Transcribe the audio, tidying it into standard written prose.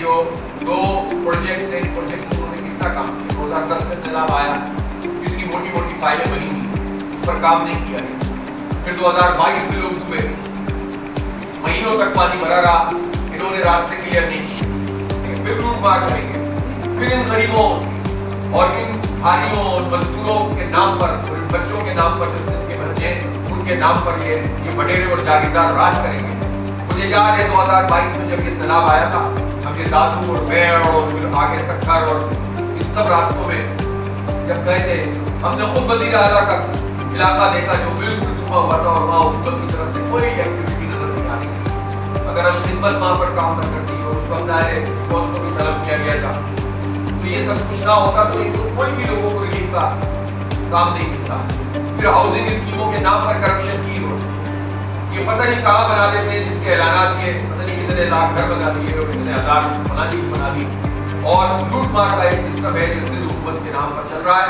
جو دو پروجیکٹس ہیں، پروجیکٹ انہوں نے کتنا کام کیا، 2010 میں سیلاب آیا، اتنی موٹی موٹی فائلیں بنی ہوئی، اس پر کام نہیں کیا گیا۔ پھر 2022 میں لوگ ڈوبے، مہینوں تک پانی بھرا رہا، انہوں نے راستے کلیئر نہیں کیے، پھر لوٹ مار کریں گے، پھر ان غریبوں اور ان بھائیوں اور مزدوروں کے نام پر اور ان بچوں کے نام پر، جیسے ان کے بچے ان کے نام پر یہ بڈیرے اور جاگیردار راج کریں گے۔ مجھے یاد ہے 2022 میں جب یہ سیلاب آیا تھا، ہم یہ دادو اور میڑ اور پھر آگے سکھر اور ان سب راستوں میں جب گئے تھے، ہم نے خود وزیر اعلیٰ کا علاقہ دیکھا جو بالکل ڈوبا ہوا تھا اور وہاں حکومت کی طرف سے کوئی ایکٹیویٹی نظر نہیں آ رہی تھی۔ اگر ہم خدمت وہاں پر کام نہ کرتی اور اس وقت ظاہر فوج کو بھی طلب کیا گیا تھا تو یہ سب کچھ نہ ہوتا، تو کوئی بھی لوگوں کو ریلیف کا کام نہیں ملتا۔ پھر ہاؤسنگ اسکیموں کے نام پر کرپشن کی ہو، یہ پتہ نہیں کہاں بنا دیتے ہیں، جس کے اعلانات کیے پتہ نہیں کتنے لاکھ گھر بنا دیے اور کتنے ہزار بنا دی، اور لوٹ مار کا ایک سسٹم ہے جو صرف حکومت کے نام پر چل رہا ہے۔